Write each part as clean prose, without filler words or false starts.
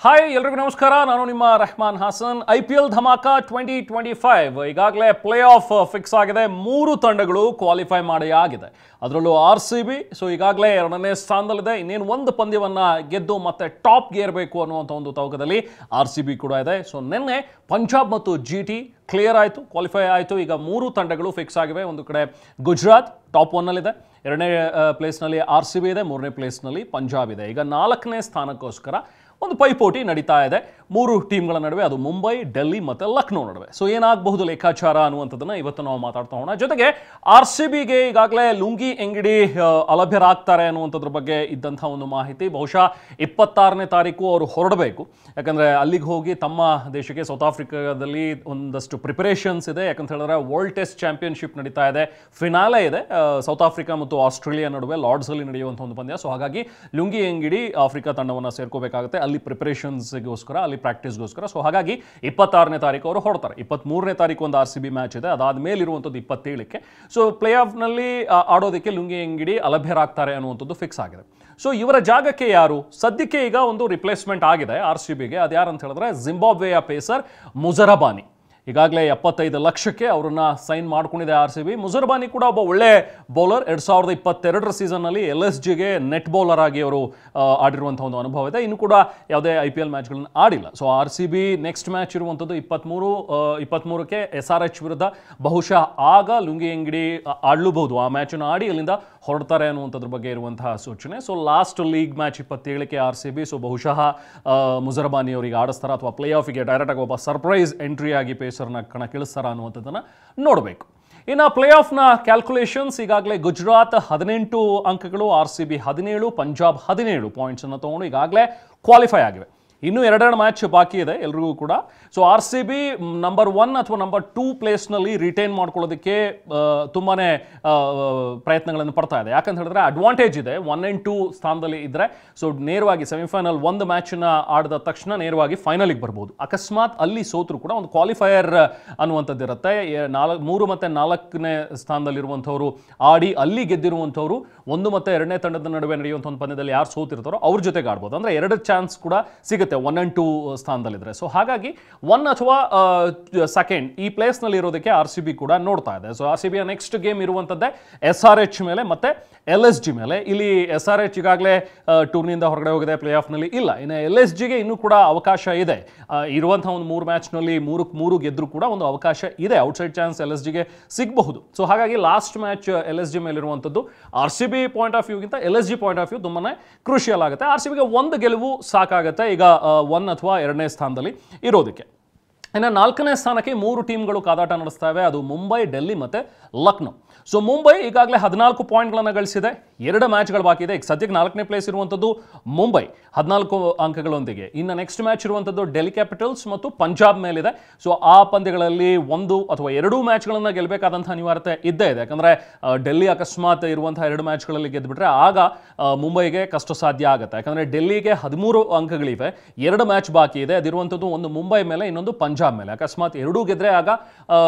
Hi ಎಲ್ಲರಿಗೂ ನಮಸ್ಕಾರ. ನಾನು ನಿಮ್ಮ ರೆಹಮಾನ್ ಹಾಸನ್. IPL ಧಮಾಕ 2025 ಈಗಾಗಲೇ ಪ್ಲೇ ಆಫ್ ಫಿಕ್ಸ್ ಆಗಿದೆ. 3 ತಂಡಗಳು ಕ್ವಾಲಿಫೈ ಮಾಡಿ ಆಗಿದೆ. ಅದರಲ್ಲೂ RCB ಈಗಾಗಲೇ 2ನೇ ಸ್ಥಾನದಲ್ಲಿದೆ. ಇನ್ನೇನು ಒಂದು ಪಂದ್ಯವನ್ನ ಗೆದ್ದು ಮತ್ತೆ ಟಾಪ್ಗೆ ಏರಬೇಕು ಅನ್ನುವಂಥ ಒಂದು ತವಕದಲ್ಲಿ RCB ಕೂಡ ಇದೆ. ನಿನ್ನೆ ಪಂಜಾಬ್ ಮತ್ತು GT ಕ್ಲಿಯರ್ ಆಯಿತು, ಕ್ವಾಲಿಫೈ ಆಯಿತು. ಈಗ 3 ತಂಡಗಳು ಫಿಕ್ಸ್ ಆಗಿವೆ. ಒಂದು ಕಡೆ ಗುಜರಾತ್ ಟಾಪ್ 1ನಲ್ಲಿದೆ, 2ನೇ ಪ್ಲೇಸ್ನಲ್ಲಿ RCB ಇದೆ, 3ನೇ ಪ್ಲೇಸ್ನಲ್ಲಿ ಪಂಜಾಬ್ ಇದೆ. ಈಗ 4ನೇ ಸ್ಥಾನಕ್ಕೋಸ್ಕರ ಒಂದು ಪೈಪೋಟಿ ನಡೀತಾ ಇದೆ 3 ಟೀಮ್ಗಳ ನಡುವೆ. ಅದು ಮುಂಬೈ, ಡೆಲ್ಲಿ ಮತ್ತು ಲಕ್ನೋ ನಡುವೆ. ಏನಾಗಬಹುದು ಲೆಕ್ಕಾಚಾರ ಅನ್ನುವಂಥದ್ದನ್ನು ಇವತ್ತು ನಾವು ಮಾತಾಡ್ತಾ ಹೋಗೋಣ. ಜೊತೆಗೆ RCBಗೆ ಈಗಾಗಲೇ ಲುಂಗಿ ಎಂಗಿಡಿ ಅಲಭ್ಯರಾಗ್ತಾರೆ ಅನ್ನುವಂಥದ್ರ ಬಗ್ಗೆ ಇದ್ದಂಥ ಒಂದು ಮಾಹಿತಿ. ಬಹುಶಃ 26ನೇ ತಾರೀಕು ಅವರು ಹೊರಡಬೇಕು. ಯಾಕಂದರೆ ಅಲ್ಲಿಗೆ ಹೋಗಿ ತಮ್ಮ ದೇಶಕ್ಕೆ ಸೌತ್ ಆಫ್ರಿಕಾದಲ್ಲಿ ಒಂದಷ್ಟು ಪ್ರಿಪರೇಷನ್ಸ್ ಇದೆ. ಯಾಕಂತ ಹೇಳಿದ್ರೆ ವರ್ಲ್ಡ್ ಟೆಸ್ಟ್ ಚಾಂಪಿಯನ್ಶಿಪ್ ನಡೀತಾ ಇದೆ, ಫಿನಾಲೆ ಇದೆ ಸೌತ್ ಆಫ್ರಿಕಾ ಮತ್ತು ಆಸ್ಟ್ರೇಲಿಯಾ ನಡುವೆ ಲಾರ್ಡ್ಸಲ್ಲಿ ನಡೆಯುವಂಥ ಒಂದು ಪಂದ್ಯ. ಹಾಗಾಗಿ ಲುಂಗಿ ಎಂಗಿಡಿ ಆಫ್ರಿಕಾ ತಂಡವನ್ನು ಸೇರ್ಕೋಬೇಕಾಗುತ್ತೆ. ಅಲ್ಲಿ ಪ್ರಿಪರೇಷನ್ಸ್ಗೋಸ್ಕರ, ಅಲ್ಲಿ ಪ್ರಾಕ್ಟೀಸ್ಗೋಸ್ಕರ. ಹಾಗಾಗಿ 26ನೇ ತಾರೀಕು ಅವರು ಹೊರಡ್ತಾರೆ. 23ನೇ ತಾರೀಕು ಒಂದು RCB ಮ್ಯಾಚ್ ಇದೆ. ಅದಾದ್ಮೇಲೆ ಇರುವಂಥದ್ದು 27ಕ್ಕೆ. ಪ್ಲೇ ಆಫ್ನಲ್ಲಿ ಆಡೋದಕ್ಕೆ ಲುಂಗಿ ಎಂಗಿಡಿ ಅಲಭ್ಯರಾಗ್ತಾರೆ ಅನ್ನುವಂಥದ್ದು ಫಿಕ್ಸ್ ಆಗಿದೆ. ಇವರ ಜಾಗಕ್ಕೆ ಯಾರು? ಸದ್ಯಕ್ಕೆ ಈಗ ಒಂದು ರಿಪ್ಲೇಸ್ಮೆಂಟ್ ಆಗಿದೆ RCBಗೆ. ಅದು ಯಾರು ಅಂತ ಹೇಳಿದ್ರೆ ಜಿಂಬಾಬ್ವೆಯ ಪೇಸರ್ ಮುಜರಬಾನಿ. ಈಗಾಗಲೇ 75 ಲಕ್ಷಕ್ಕೆ ಅವರನ್ನ ಸೈನ್ ಮಾಡ್ಕೊಂಡಿದೆ RCB. ಮುಜರಬಾನಿ ಕೂಡ ಒಬ್ಬ ಒಳ್ಳೆ ಬೌಲರ್. 2022ರ ಸೀಸನ್ನಲ್ಲಿ LSGಗೆ ನೆಟ್ ಬೌಲರ್ ಆಗಿ ಅವರು ಆಡಿರುವಂಥ ಒಂದು ಅನುಭವ ಇದೆ. ಇನ್ನು ಕೂಡ ಯಾವುದೇ IPL ಮ್ಯಾಚ್ಗಳನ್ನು ಆಡಿಲ್ಲ. RCB ನೆಕ್ಸ್ಟ್ ಮ್ಯಾಚ್ ಇರುವಂಥದ್ದು 23ಕ್ಕೆ SRH ವಿರುದ್ಧ. ಬಹುಶಃ ಆಗ ಲುಂಗಿ ಎಂಗಿಡಿ ಆಡಲೂಬಹುದು. ಆ ಮ್ಯಾಚನ್ನು ಆಡಿ ಅಲ್ಲಿಂದ ಹೊರಡ್ತಾರೆ ಅನ್ನುವಂಥದ್ರ ಬಗ್ಗೆ ಇರುವಂತಹ ಸೂಚನೆ. ಲಾಸ್ಟ್ ಲೀಗ್ ಮ್ಯಾಚ್ 27ಕ್ಕೆ RCB. ಬಹುಶಃ ಮುಜರಬಾನಿ ಅವರಿಗೆ ಆಡಿಸ್ತಾರ ಅಥವಾ ಪ್ಲೇ ಆಫಿಗೆ ಡೈರೆಕ್ಟಾಗಿ ಒಬ್ಬ ಸರ್ಪ್ರೈಸ್ ಎಂಟ್ರಿ ಆಗಿ ಪೇಸರ್ನ ಕಣಕ್ಕಿಳಿಸ್ತಾರ ಅನ್ನುವಂಥದ್ದನ್ನು ನೋಡಬೇಕು. ಇನ್ನು ಪ್ಲೇ ಆಫ್ನ ಕ್ಯಾಲ್ಕುಲೇಷನ್ಸ್ ಈಗಾಗಲೇ ಗುಜರಾತ್ 18 ಅಂಕಗಳು, RCB 17, ಪಂಜಾಬ್ 17 ಪಾಯಿಂಟ್ಸನ್ನು ತೊಗೊಂಡು ಈಗಾಗಲೇ ಕ್ವಾಲಿಫೈ ಆಗಿವೆ. ಇನ್ನೂ 2 ಮ್ಯಾಚ್ ಬಾಕಿ ಇದೆ ಎಲ್ರಿಗೂ ಕೂಡ. RCB ನಂಬರ್ 1 ಅಥವಾ ನಂಬರ್ 2 ಪ್ಲೇಸ್ನಲ್ಲಿ ರಿಟೈನ್ ಮಾಡ್ಕೊಳ್ಳೋದಕ್ಕೆ ತುಂಬಾ ಪ್ರಯತ್ನಗಳನ್ನು ಪಡ್ತಾ ಇದೆ. ಯಾಕಂತ ಹೇಳಿದ್ರೆ ಅಡ್ವಾಂಟೇಜ್ ಇದೆ. 1 and 2 ಸ್ಥಾನದಲ್ಲಿ ಇದ್ದರೆ ನೇರವಾಗಿ ಸೆಮಿಫೈನಲ್ ಒಂದು ಮ್ಯಾಚನ್ನ ಆಡಿದ ತಕ್ಷಣ ನೇರವಾಗಿ ಫೈನಲಿಗೆ ಬರ್ಬೋದು. ಅಕಸ್ಮಾತ್ ಅಲ್ಲಿ ಸೋತರು ಕೂಡ ಒಂದು ಕ್ವಾಲಿಫೈಯರ್ ಅನ್ನುವಂಥದ್ದು ಇರುತ್ತೆ. 3 ಮತ್ತು 4ನೇ ಸ್ಥಾನದಲ್ಲಿರುವಂಥವ್ರು ಆಡಿ ಅಲ್ಲಿ ಗೆದ್ದಿರುವಂಥವ್ರು 1 ಮತ್ತು 2ನೇ ತಂಡದ ನಡುವೆ ನಡೆಯುವಂಥ ಒಂದು ಪಂದ್ಯದಲ್ಲಿ ಯಾರು ಸೋತಿರ್ತಾರೋ ಅವ್ರ ಜೊತೆಗೆ ಆಡ್ಬೋದು. ಅಂದರೆ 2 ಚಾನ್ಸ್ ಕೂಡ ಸಿಗುತ್ತೆ 1 and 2 ಸ್ಥಾನದಲ್ಲಿದ್ದರೆ. ಹಾಗಾಗಿ 1 ಅಥವಾ 2 ಈ ಪ್ಲೇಸ್ನಲ್ಲಿ ಇರೋದಕ್ಕೆ RCB ಕೂಡ ನೋಡ್ತಾ ಇದೆ. RCBಯ ನೆಕ್ಸ್ಟ್ ಗೇಮ್ ಇರುವಂಥದ್ದೇ SRH ಮೇಲೆ ಮತ್ತು LSG ಮೇಲೆ. ಇಲ್ಲಿ SRH ಈಗಾಗಲೇ ಟೂರ್ನಿಯಿಂದ ಹೊರಗಡೆ ಹೋಗಿದೆ, ಪ್ಲೇ ಆಫ್ನಲ್ಲಿ ಇಲ್ಲ. ಇನ್ನು LSGಗೆ ಇನ್ನೂ ಕೂಡ ಅವಕಾಶ ಇದೆ. ಇರುವಂಥ ಒಂದು 3 ಮ್ಯಾಚ್ನಲ್ಲಿ 3 ಗೆದ್ದರೂ ಕೂಡ ಒಂದು ಅವಕಾಶ ಇದೆ. ಔಟ್ಸೈಡ್ ಚಾನ್ಸ್ LSGಗೆ ಸಿಗಬಹುದು. ಹಾಗಾಗಿ ಲಾಸ್ಟ್ ಮ್ಯಾಚ್ LSG ಮೇಲಿರುವಂಥದ್ದು RCB ಪಾಯಿಂಟ್ ಆಫ್ ವ್ಯೂಗಿಂತ LSG ಪಾಯಿಂಟ್ ಆಫ್ ವ್ಯೂ ತುಂಬಾ ಕ್ರೂಷಿಯಲ್ ಆಗುತ್ತೆ. RCBಗೆ ಒಂದು ಗೆಲುವು ಸಾಕಾಗುತ್ತೆ ಈಗ 1 ಅಥವಾ 2ನೇ ಸ್ಥಾನದಲ್ಲಿ ಇರೋದಕ್ಕೆ. ಇನ್ನು 4ನೇ ಸ್ಥಾನಕ್ಕೆ 3 ಟೀಮ್ಗಳು ಕಾದಾಟ ನಡೆಸ್ತವೆ. ಅದು ಮುಂಬೈ, ಡೆಲ್ಲಿ ಮತ್ತು ಲಕ್ನೋ. ಮುಂಬೈ ಈಗಾಗಲೇ 14 ಪಾಯಿಂಟ್ಗಳನ್ನು ಗಳಿಸಿದೆ. 2 ಮ್ಯಾಚ್ಗಳು ಬಾಕಿ ಇದೆ. ಈಗ ಸದ್ಯಕ್ಕೆ 4ನೇ ಪ್ಲೇಸ್ ಇರುವಂಥದ್ದು ಮುಂಬೈ 14 ಅಂಕಗಳೊಂದಿಗೆ. ಇನ್ನು ನೆಕ್ಸ್ಟ್ ಮ್ಯಾಚ್ ಇರುವಂಥದ್ದು ಡೆಲ್ಲಿ ಕ್ಯಾಪಿಟಲ್ಸ್ ಮತ್ತು ಪಂಜಾಬ್ ಮೇಲಿದೆ. ಆ ಪಂದ್ಯಗಳಲ್ಲಿ 1 ಅಥವಾ 2 ಮ್ಯಾಚ್ಗಳನ್ನು ಗೆಲ್ಲಬೇಕಾದಂಥ ಅನಿವಾರ್ಯತೆ ಇದ್ದೇ ಇದೆ. ಯಾಕಂದರೆ ಡೆಲ್ಲಿ ಅಕಸ್ಮಾತ್ ಇರುವಂಥ 2 ಮ್ಯಾಚ್ಗಳಲ್ಲಿ ಗೆದ್ದುಬಿಟ್ರೆ ಆಗ ಮುಂಬೈಗೆ ಕಷ್ಟ ಸಾಧ್ಯ ಆಗುತ್ತೆ. ಯಾಕಂದರೆ ಡೆಲ್ಲಿಗೆ 13 ಅಂಕಗಳಿವೆ, 2 ಮ್ಯಾಚ್ ಬಾಕಿ ಇದೆ. ಅದಿರುವಂಥದ್ದು ಒಂದು ಮುಂಬೈ ಮೇಲೆ, ಇನ್ನೊಂದು ಪಂಜಾಬ್ ಮೇಲೆ. ಅಕಸ್ಮಾತ್ 2 ಗೆದ್ದರೆ ಆಗ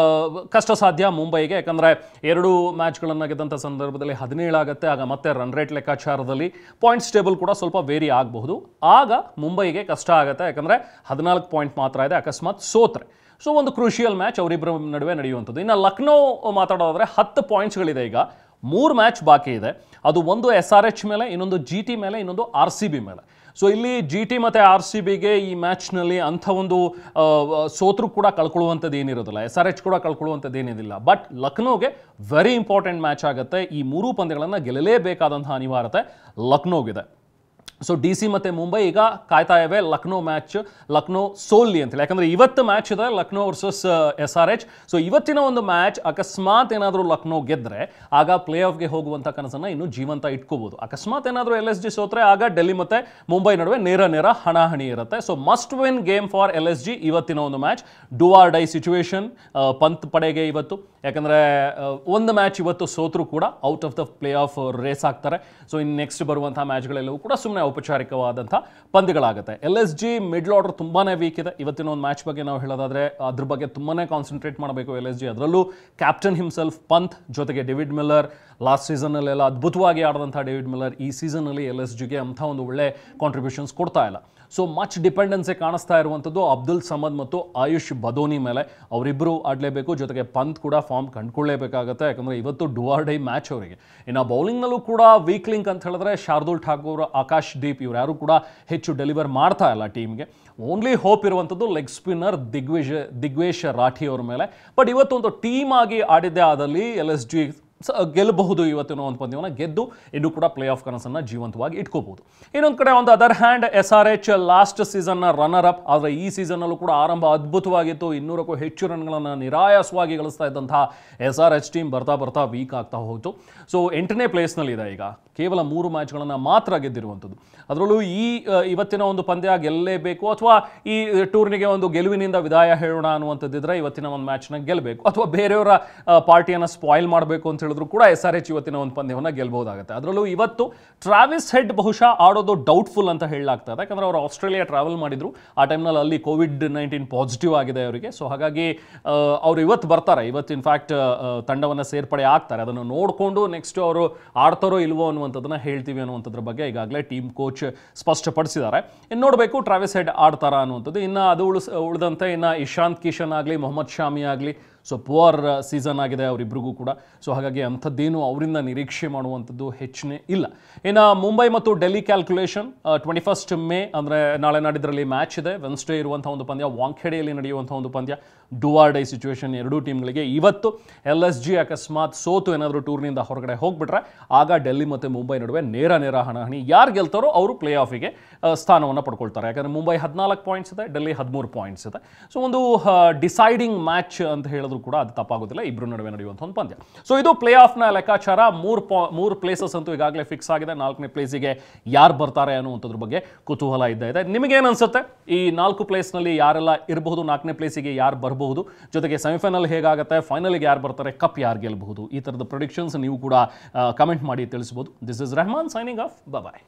ಕಷ್ಟ ಸಾಧ್ಯ ಮುಂಬೈಗೆ. ಯಾಕಂದರೆ 2 ಮ್ಯಾಚ್ಗಳನ್ನು ಗೆದ್ದಂಥ ಸಂದರ್ಭದಲ್ಲಿ 17 ಆಗುತ್ತೆ. ಆಗ ಮತ್ತೆ ರನ್ ರೇಟ್ ಲೆಕ್ಕಾಚಾರದಲ್ಲಿ ಪಾಯಿಂಟ್ಸ್ ಟೇಬಲ್ ಕೂಡ ಸ್ವಲ್ಪ ವೇರಿ ಆಗಬಹುದು. ಆಗ ಮುಂಬೈಗೆ ಕಷ್ಟ ಆಗುತ್ತೆ. ಯಾಕಂದರೆ 14 ಪಾಯಿಂಟ್ ಮಾತ್ರ ಇದೆ ಅಕಸ್ಮಾತ್ ಸೋತ್ರೆ. ಒಂದು ಕ್ರೂಷಿಯಲ್ ಮ್ಯಾಚ್ ಅವರಿಬ್ಬರ ನಡುವೆ ನಡೆಯುವಂಥದ್ದು. ಇನ್ನು ಲಕ್ನೋ ಮಾತಾಡೋದಾದರೆ 10 ಪಾಯಿಂಟ್ಸ್ಗಳಿದೆ. ಈಗ 3 ಮ್ಯಾಚ್ ಬಾಕಿ ಇದೆ. ಅದು ಒಂದು SRH ಮೇಲೆ, ಇನ್ನೊಂದು GT ಮೇಲೆ, ಇನ್ನೊಂದು RCB ಮೇಲೆ. ಇಲ್ಲಿ GT ಮತ್ತು RCBಗೆ ಈ ಮ್ಯಾಚ್ನಲ್ಲಿ ಅಂಥ ಒಂದು ಸೋತರು ಕೂಡ ಕಳ್ಕೊಳ್ಳುವಂಥದ್ದು ಏನಿರೋದಿಲ್ಲ, SRH ಕೂಡ ಕಳ್ಕೊಳ್ಳುವಂಥದ್ದು ಏನಿದಿಲ್ಲ. ಬಟ್ ಲಕ್ನೋಗೆ ವೆರಿ ಇಂಪಾರ್ಟೆಂಟ್ ಮ್ಯಾಚ್ ಆಗುತ್ತೆ. ಈ 3 ಪಂದ್ಯಗಳನ್ನು ಗೆಲ್ಲಲೇಬೇಕಾದಂಥ ಅನಿವಾರ್ಯತೆ ಲಕ್ನೋಗಿದೆ. DC ಮತ್ತು ಮುಂಬೈ ಈಗ ಕಾಯ್ತಾ ಇವೆ ಲಕ್ನೋ ಮ್ಯಾಚ್, ಲಕ್ನೋ ಸೋಲ್ಲಿ ಅಂತೇಳಿ. ಯಾಕಂದರೆ ಇವತ್ತು ಮ್ಯಾಚ್ ಇದೆ ಲಕ್ನೋ ವರ್ಸಸ್ SRH. ಇವತ್ತಿನ ಒಂದು ಮ್ಯಾಚ್ ಅಕಸ್ಮಾತ್ ಏನಾದರೂ ಲಕ್ನೋ ಗೆದ್ದರೆ ಆಗ ಪ್ಲೇ ಆಫ್ಗೆ ಹೋಗುವಂಥ ಕನಸನ್ನು ಇನ್ನೂ ಜೀವಂತ ಇಟ್ಕೋಬೋದು. ಅಕಸ್ಮಾತ್ ಏನಾದರೂ LSG ಸೋತ್ರೆ ಆಗ ಡೆಲ್ಲಿ ಮತ್ತು ಮುಂಬೈ ನಡುವೆ ನೇರ ಹಣಾಹಣಿ ಇರುತ್ತೆ. Must win game for LSG ಇವತ್ತಿನ ಒಂದು match. Do or die situation Pant ಪಡೆಗೆ ಇವತ್ತು. ಯಾಕಂದರೆ ಒಂದು ಮ್ಯಾಚ್ ಇವತ್ತು ಸೋತರೂ ಕೂಡ out of the playoff race ಆಗ್ತಾರೆ. ಇನ್ನು ನೆಕ್ಸ್ಟ್ ಬರುವಂಥ ಮ್ಯಾಚ್ಗಳೆಲ್ಲವೂ ಕೂಡ ಸುಮ್ಮನೆ ಔಪಚಾರಿಕವಾದಂಥ ಪಂದ್ಯಗಳಾಗುತ್ತೆ. LSG ಮಿಡ್ಲ್ ಆರ್ಡರ್ ತುಂಬಾ ವೀಕ್ ಇದೆ. ಇವತ್ತಿನ ಒಂದು ಮ್ಯಾಚ್ ಬಗ್ಗೆ ನಾವು ಹೇಳೋದಾದರೆ ಅದ್ರ ಬಗ್ಗೆ ತುಂಬಾ ಕಾನ್ಸಂಟ್ರೇಟ್ ಮಾಡಬೇಕು LSG. ಅದರಲ್ಲೂ ಕ್ಯಾಪ್ಟನ್ ಹಿಮ್ಸೆಲ್ಫ್ ಪಂತ್ ಜೊತೆಗೆ ಡೇವಿಡ್ ಮಿಲ್ಲರ್ ಲಾಸ್ಟ್ ಸೀಸನ್ನಲ್ಲೆಲ್ಲ ಅದ್ಭುತವಾಗಿ ಆಡಿದಂಥ ಡೇವಿಡ್ ಮಿಲ್ಲರ್ ಈ ಸೀಸನ್ನಲ್ಲಿ LSGಗೆ ಅಂಥ ಒಂದು ಒಳ್ಳೆ ಕಾಂಟ್ರಿಬ್ಯೂಷನ್ಸ್ ಕೊಡ್ತಾ ಇಲ್ಲ. ಸೊ ಮಚ್ ಡಿಪೆಂಡೆನ್ಸಿ ಕಾಣಿಸ್ತಾ ಇರುವಂಥದ್ದು ಅಬ್ದುಲ್ ಸಮದ್ ಮತ್ತು ಆಯುಷ್ ಬದೋನಿ ಮೇಲೆ. ಅವರಿಬ್ಬರು ಆಡಲೇಬೇಕು, ಜೊತೆಗೆ ಪಂತ್ ಕೂಡ ಫಾರ್ಮ್ ಕಂಡುಕೊಳ್ಳೇಬೇಕಾಗುತ್ತೆ, ಯಾಕಂದರೆ ಇವತ್ತು ಡೂ ಆರ್ ಡೈ ಮ್ಯಾಚ್ ಅವರಿಗೆ. ಇನ್ನು ಬೌಲಿಂಗ್ನಲ್ಲೂ ಕೂಡ ವೀಕ್ ಲಿಂಕ್ ಅಂತ ಹೇಳಿದ್ರೆ ಶಾರ್ದೂಲ್ ಠಾಕೂರ್, ಆಕಾಶ್ ದೀಪ್ ಇವ್ರು ಯಾರು ಕೂಡ ಹೆಚ್ಚು ಡೆಲಿವರ್ ಮಾಡ್ತಾ ಇಲ್ಲ ಟೀಮ್ಗೆ. ಓನ್ಲಿ ಹೋಪ್ ಇರುವಂಥದ್ದು ಲೆಗ್ ಸ್ಪಿನ್ನರ್ ದಿಗ್ವೇಶ್ ರಾಠಿ ಅವ್ರ ಮೇಲೆ. ಬಟ್ ಇವತ್ತೊಂದು ಟೀಮ್ ಆಗಿ ಆಡಿದ್ದೇ ಆದಲ್ಲಿ LSG ಗೆಲ್ಲಬಹುದು ಇವತ್ತಿನ ಒಂದು ಪಂದ್ಯವನ್ನು ಗೆದ್ದು ಇನ್ನೂ ಕೂಡ ಪ್ಲೇ ಆಫ್ ಕನಸನ್ನು ಜೀವಂತವಾಗಿ ಇಟ್ಕೋಬಹುದು. ಇನ್ನೊಂದು ಕಡೆ ಒಂದು ಅದರ್ ಹ್ಯಾಂಡ್ SRH ಲಾಸ್ಟ್ ಸೀಸನ್ನ ರನ್ನರ್ ಅಪ್, ಆದರೆ ಈ ಸೀಸನ್ನಲ್ಲೂ ಕೂಡ ಆರಂಭ ಅದ್ಭುತವಾಗಿತ್ತು. 200ಕ್ಕೂ ಹೆಚ್ಚು ರನ್ಗಳನ್ನು ನಿರಾಯಾಸವಾಗಿ ಗಳಿಸ್ತಾ ಇದ್ದಂತಹ SRH ಟೀಮ್ ಬರ್ತಾ ಬರ್ತಾ ವೀಕ್ ಆಗ್ತಾ ಹೋಯಿತು. ಸೊ 8ನೇ ಪ್ಲೇಸ್ನಲ್ಲಿದೆ ಈಗ, ಕೇವಲ 3 ಮ್ಯಾಚ್ಗಳನ್ನು ಮಾತ್ರ ಗೆದ್ದಿರುವಂಥದ್ದು. ಅದರಲ್ಲೂ ಇವತ್ತಿನ ಒಂದು ಪಂದ್ಯ ಗೆಲ್ಲಲೇಬೇಕು, ಅಥವಾ ಈ ಟೂರ್ನಿಗೆ ಒಂದು ಗೆಲುವಿನಿಂದ ವಿದಾಯ ಹೇಳೋಣ ಅನ್ನುವಂಥದ್ದಿದ್ರೆ ಇವತ್ತಿನ ಒಂದು ಮ್ಯಾಚ್ನ ಗೆಲ್ಲಬೇಕು, ಅಥವಾ ಬೇರೆಯವರ ಪಾರ್ಟಿಯನ್ನು ಸ್ಪಾಯ್ಲ್ ಮಾಡಬೇಕು ಅಂತ ಹೇಳಿದ್ರು ಕೂಡ SRH ಇವತ್ತಿನ ಒಂದು ಪಂದ್ಯವನ್ನು ಗೆಲ್ಲಬಹುದಾಗುತ್ತೆ. ಅದರಲ್ಲೂ ಇವತ್ತು ಟ್ರಾವಿಸ್ ಹೆಡ್ ಬಹುಶಃ ಆಡೋದು ಡೌಟ್ಫುಲ್ ಅಂತ ಹೇಳಲಾಗ್ತಾ ಇದೆ, ಯಾಕಂದರೆ ಅವರು ಆಸ್ಟ್ರೇಲಿಯಾ ಟ್ರಾವೆಲ್ ಮಾಡಿದ್ರು. ಆ ಟೈಮ್ನಲ್ಲಿ ಅಲ್ಲಿ COVID-19 ಪಾಸಿಟಿವ್ ಆಗಿದೆ ಅವರಿಗೆ. ಸೊ ಹಾಗಾಗಿ ಅವರು ಇವತ್ತು ಬರ್ತಾರೆ, ಇವತ್ತು ಇನ್ಫ್ಯಾಕ್ಟ್ ತಂಡವನ್ನು ಸೇರ್ಪಡೆ ಆಗ್ತಾರೆ. ಅದನ್ನು ನೋಡಿಕೊಂಡು ನೆಕ್ಸ್ಟ್ ಅವರು ಆಡ್ತಾರೋ ಇಲ್ವೋ ಅನ್ನುವಂಥದ್ದನ್ನು ಹೇಳ್ತೀವಿ ಅನ್ನುವಂಥದ್ರ ಬಗ್ಗೆ ಈಗಾಗಲೇ ಟೀಮ್ ಕೋಚ್ ಸ್ಪಷ್ಟಪಡಿಸಿದ್ದಾರೆ. ಇನ್ನು ನೋಡಬೇಕು ಟ್ರಾವಿಸ್ ಹೆಡ್ ಆಡ್ತಾರಾ ಅನ್ನುವಂಥದ್ದು. ಇನ್ನು ಅದು ಉಳಿದಂತೆ ಇನ್ನು ಇಶಾಂತ್ ಕಿಶನ್ ಆಗಲಿ, ಮೊಹಮ್ಮದ್ ಶಾಮಿ ಆಗಲಿ, ಸೊ ಪುವರ್ ಸೀಸನ್ ಆಗಿದೆ ಅವರಿಬ್ಬರಿಗೂ ಕೂಡ. ಸೊ ಹಾಗಾಗಿ ಅಂಥದ್ದೇನು ಅವರಿಂದ ನಿರೀಕ್ಷೆ ಮಾಡುವಂಥದ್ದು ಹೆಚ್ಚಿನೇ ಇಲ್ಲ. ಇನ್ನು ಮುಂಬೈ ಮತ್ತು ಡೆಲ್ಲಿ ಕ್ಯಾಲ್ಕುಲೇಷನ್ 21 ಮೇ ಅಂದರೆ ನಾಳೆ ನಾಡಿದ್ರಲ್ಲಿ ಮ್ಯಾಚ್ ಇದೆ. ವೆನ್ಸ್ಡೇ ಇರುವಂಥ ಒಂದು ಪಂದ್ಯ, ವಾಂಖೆಡೆಯಲ್ಲಿ ನಡೆಯುವಂಥ ಒಂದು ಪಂದ್ಯ. ಡೂ ಆರ್ ಡೈ ಸಿಚುವೇಶನ್ ಎರಡೂ ಟೀಮ್ಗಳಿಗೆ. ಇವತ್ತು LSG ಅಕಸ್ಮಾತ್ ಸೋತು ಏನಾದರೂ ಟೂರ್ನಿಯಿಂದ ಹೊರಗಡೆ ಹೋಗ್ಬಿಟ್ರೆ ಆಗ ಡೆಲ್ಲಿ ಮತ್ತು ಮುಂಬೈ ನಡುವೆ ನೇರ ಹಣಾಹಣಿ. ಯಾರು ಗೆಲ್ತಾರೋ ಅವರು ಪ್ಲೇ ಆಫಿಗೆ ಸ್ಥಾನವನ್ನು ಪಡ್ಕೊಳ್ತಾರೆ. ಯಾಕಂದರೆ ಮುಂಬೈ 14 ಪಾಯಿಂಟ್ಸ್ ಇದೆ, ಡೆಲ್ಲಿ 13 ಪಾಯಿಂಟ್ಸ್ ಇದೆ. ಸೊ ಒಂದು ಡಿಸೈಡಿಂಗ್ ಮ್ಯಾಚ್ ಅಂತ ಹೇಳಿದ್ರು ಕೂಡ ಅದು ತಪ್ಪಾಗೋದಿಲ್ಲ, ಇಬ್ಬರು ನಡುವೆ ನಡೆಯುವಂಥ ಒಂದು ಪಂದ್ಯ. ಸೊ ಇದು ಪ್ಲೇ ಆಫ್ನ ಲೆಕ್ಕಾಚಾರ. 3 ಪ್ಲೇಸಸ್ ಅಂತೂ ಈಗಾಗಲೇ ಫಿಕ್ಸ್ ಆಗಿದೆ. 4ನೇ ಪ್ಲೇಸಿಗೆ ಯಾರು ಬರ್ತಾರೆ ಅನ್ನುವಂಥದ್ರ ಬಗ್ಗೆ ಕುತೂಹಲ ಇದೆ. ನಿಮಗೇನು ಅನ್ಸುತ್ತೆ, ಈ 4 ಪ್ಲೇಸ್ನಲ್ಲಿ ಯಾರೆಲ್ಲ ಇರಬಹುದು, 4ನೇ ಪ್ಲೇಸಿಗೆ ಯಾರು ಬರಬಹುದು, ಜೊತೆಗೆ ಸೆಮಿಫೈನಲ್ ಹೇಗಾಗುತ್ತೆ, ಫೈನಲ್ಗೆ ಯಾರು ಬರ್ತಾರೆ, ಕಪ್ ಯಾರು ಗೆಲ್ಲಬಹುದು, ಈ ಥರದ ಪ್ರೊಡಿಕ್ಷನ್ಸ್ ನೀವು ಕೂಡ ಕಮೆಂಟ್ ಮಾಡಿ ತಿಳಿಸಬಹುದು. This is Rehman signing off. Bye.